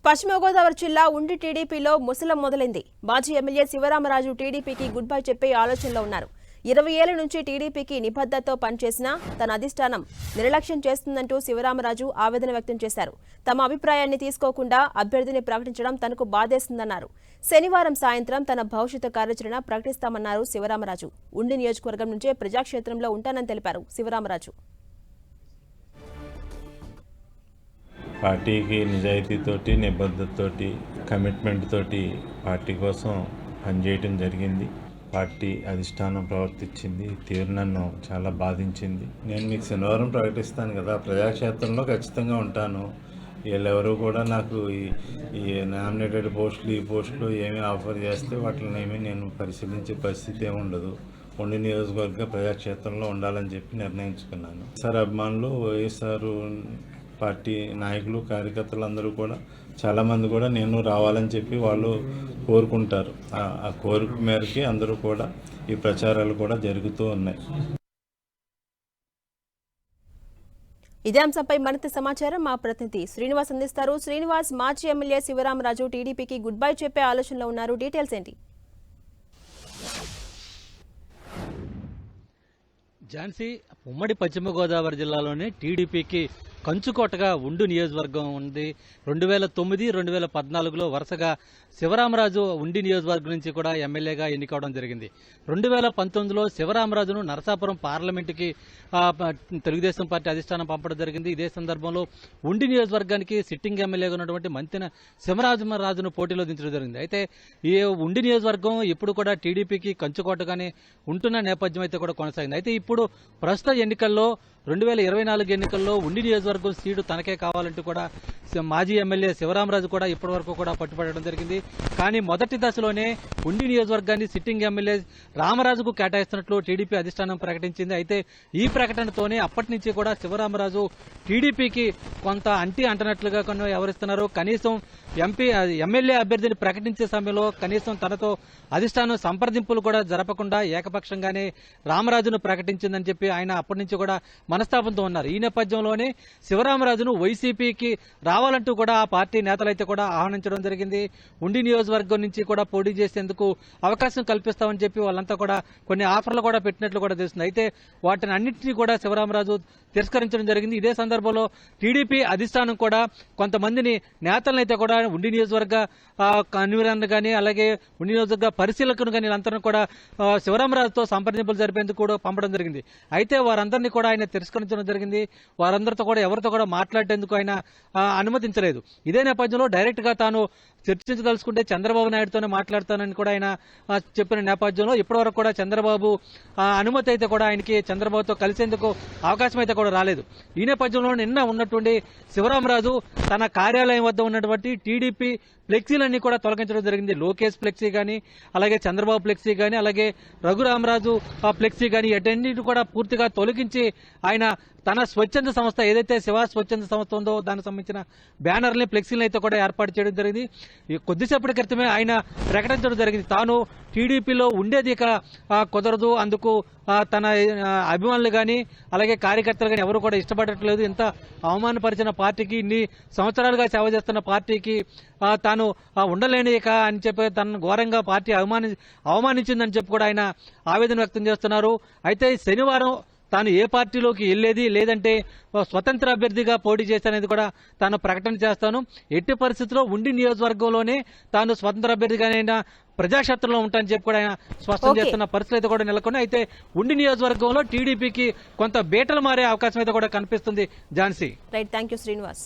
పశ్చిమ గోదావరి జిల్లా ఉండి టీడీపీలో ముసలం మొదలైంది. మాజీ ఎమ్మెల్యే శివరామరాజు టీడీపీకి గుడ్ బై చెప్పే ఆలోచనలో ఉన్నారు. 20 ఏళ్ల నుంచి టీడీపీకి నిబద్ధతతో పనిచేసినా తన అధిష్టానం నిర్లక్ష్యం చేస్తుందంటూ శివరామరాజు ఆవేదన వ్యక్తం చేశారు. తమ అభిప్రాయాన్ని తీసుకోకుండా అభ్యర్థిని ప్రకటించడం తనకు బాధేస్తుందన్నారు. శనివారం సాయంత్రం తన భవిష్యత్తు కార్యాచరణ ప్రకటిస్తామన్నారు శివరామరాజు. ఉండి నియోజకవర్గం నుంచే ప్రజాక్షేత్రంలో ఉంటానని తెలిపారు శివరామరాజు. పార్టీకి నిజాయితీతోటి నిబద్ధతతోటి కమిట్మెంట్ తోటి పార్టీ కోసం పనిచేయటం జరిగింది. పార్టీ అధిష్టానం ప్రవర్తించింది తీరు నన్ను చాలా బాధించింది. నేను మీకు శనివారం ప్రకటిస్తాను కదా, ప్రజాక్షేత్రంలో ఖచ్చితంగా ఉంటాను. వీళ్ళెవరూ కూడా నాకు ఈ నామినేటెడ్ పోస్టులు ఈ పోస్టులు ఏమి ఆఫర్ చేస్తే వాటిని ఏమీ నేను పరిశీలించే పరిస్థితి ఏమి ఉండదు. ఉండి నియోజకవర్గ ప్రజాక్షేత్రంలో ఉండాలని చెప్పి నిర్ణయించుకున్నాను. సార్ అభిమానులు, వైఎస్ఆర్ పార్టీ నాయకులు, కార్యకర్తలు అందరూ కూడా చాలామంది కూడా నేను రావాలని చెప్పి వాళ్ళు కోరుకుంటారు. ఆ కోరిక మేరకి అందరూ కూడా ఈ ప్రచారాలు కూడా జరుగుతూ ఉన్నాయి. ఇదే అంశంపై మరింత సమాచారం మా ప్రతినిధి శ్రీనివాస్ అందిస్తారు. శ్రీనివాస్, మాజీ ఎమ్మెల్యే శివరామరాజు టీడీపీకి గుడ్ బై చెప్పే ఆలోచనలో ఉన్నారు. డీటెయిల్స్ ఏంటి? ఝాన్సీ, ఉమ్మడి పశ్చిమ గోదావరి జిల్లాలోనే టీడీపీకి కంచుకోటగా ఉండు నియోజకవర్గం ఉంది. 2009, 2014లో వరుసగా శివరామరాజు ఉండి నియోజకవర్గం నుంచి కూడా ఎమ్మెల్యేగా ఎన్నికవడం జరిగింది. 2019లో శివరామరాజును నరసాపురం పార్లమెంటుకి తెలుగుదేశం పార్టీ అధిష్టానం పంపడం జరిగింది. ఇదే సందర్భంలో ఉండి నియోజకవర్గానికి సిట్టింగ్ ఎమ్మెల్యేగా ఉన్నటువంటి మంతెన శివరామరాజును పోటీలో దించడం జరిగింది. అయితే ఈ ఉండి నియోజకవర్గం ఎప్పుడు కూడా టీడీపీకి కంచుకోటగానే ఉంటున్న నేపథ్యం అయితే కూడా కొనసాగింది. అయితే ఇప్పుడు ప్రస్తుత ఎన్నికల్లో 2024 ఎన్నికల్లో ఉండి నియోజకవర్గం సీటు తనకే కావాలంటూ కూడా మాజీ ఎమ్మెల్యే శివరామరాజు కూడా ఇప్పటి వరకు కూడా పట్టుబడడం జరిగింది. కానీ మొదటి దశలోనే ఉండి నియోజకవర్గాన్ని సిట్టింగ్ ఎమ్మెల్యే రామరాజుకు కేటాయిస్తున్నట్లు టీడీపీ అధిష్టానం ప్రకటించింది. అయితే ఈ ప్రకటనతోనే అప్పటి నుంచి కూడా శివరామరాజు టీడీపీకి కొంత అంటనట్లుగా కొన్ని వ్యవహరిస్తున్నారు. కనీసం ఎమ్మెల్యే అభ్యర్థిని ప్రకటించే సమయంలో కనీసం తనతో అధిష్టానం సంప్రదింపులు కూడా జరపకుండా ఏకపక్షంగానే రామరాజును ప్రకటించిందని చెప్పి ఆయన అప్పటి నుంచి కూడా మనస్తాపంతో ఉన్నారు. ఈ నేపథ్యంలోనే శివరామరాజును వైసీపీకి రావాలంటూ కూడా ఆ పార్టీ నేతలైతే కూడా ఆహ్వానించడం జరిగింది. ఉండి నియోజకవర్గం నుంచి కూడా పోటీ చేసేందుకు అవకాశం కల్పిస్తామని చెప్పి వాళ్ళంతా కూడా కొన్ని ఆఫర్లు కూడా పెట్టినట్లు కూడా తెలుస్తుంది. అయితే వాటిని అన్నింటినీ కూడా శివరామరాజు తిరస్కరించడం జరిగింది. ఇదే సందర్భంలో టీడీపీ అధిష్టానం కూడా కొంతమందిని నేతలనైతే కూడా ఉండి నియోజకవర్గ కన్వీనర్ను కానీ అలాగే ఉండి నియోజకవర్గ పరిశీలకును కానీ వీళ్ళందరినీ కూడా శివరామరాజుతో సంప్రదింపులు జరిపేందుకు కూడా పంపడం జరిగింది. అయితే వారందరినీ కూడా ఆయన తిరస్కరించడం జరిగింది. వారందరితో కూడా ఎవరితో కూడా మాట్లాడేందుకు ఆయన అనుమతించలేదు. ఇదే నేపథ్యంలో డైరెక్ట్ గా తాను చర్చించదలుచుకుంటే చంద్రబాబు నాయుడుతోనే మాట్లాడతానని కూడా ఆయన చెప్పిన నేపథ్యంలో ఇప్పటివరకు కూడా చంద్రబాబు అనుమతి అయితే కూడా ఆయనకి చంద్రబాబుతో కలిసేందుకు అవకాశం అయితే కూడా రాలేదు. ఈ నేపథ్యంలో నిన్న ఉన్నటువంటి శివరామరాజు తన కార్యాలయం వద్ద ఉన్నటువంటి టీడీపీ ఫ్లెక్సీలన్నీ కూడా తొలగించడం జరిగింది. లోకేష్ ఫ్లెక్సీ కానీ అలాగే చంద్రబాబు ఫ్లెక్సీ కానీ అలాగే రఘురామరాజు ఫ్లెక్సీ కానీ అటన్నిటి కూడా పూర్తిగా తొలగించి ఆయన తన స్వచ్ఛంద సంస్థ ఏదైతే శివ స్వచ్ఛంద సంస్థ ఉందో దానికి సంబంధించిన బ్యానర్ని ఫ్లెక్సీలను అయితే కూడా ఏర్పాటు చేయడం జరిగింది. కొద్దిసేపటి క్రితమే ఆయన ప్రకటించడం జరిగింది. తాను టీడీపీలో ఉండేది ఇక కుదరదు, అందుకు తన అభిమానులు కానీ అలాగే కార్యకర్తలు కానీ ఎవరు కూడా ఇష్టపడట్లేదు. ఇంత అవమానపరిచిన పార్టీకి, ఇన్ని సంవత్సరాలుగా సేవ చేస్తున్న పార్టీకి తాను ఉండలేని ఇక అని చెప్పి తనను ఘోరంగా పార్టీ అవమానించిందని చెప్పి కూడా ఆయన ఆవేదన వ్యక్తం చేస్తున్నారు. అయితే శనివారం తాను ఏ పార్టీలోకి వెళ్లేది లేదంటే స్వతంత్ర అభ్యర్థిగా పోటీ చేస్తానేది కూడా తాను ప్రకటన చేస్తాను. ఎట్టి పరిస్థితుల్లో ఉండి నియోజకవర్గంలోనే తాను స్వతంత్ర అభ్యర్థిగానైనా ప్రజాక్షేత్రంలో ఉంటానని చెప్పి కూడా ఆయన స్పష్టం చేస్తున్న పరిస్థితి అయితే కూడా నెలకొని. అయితే ఉండి నియోజకవర్గంలో టీడీపీకి కొంత బేటలు మారే అవకాశం అయితే కూడా కనిపిస్తుంది. Jhansi. Right, thank you Srinivas.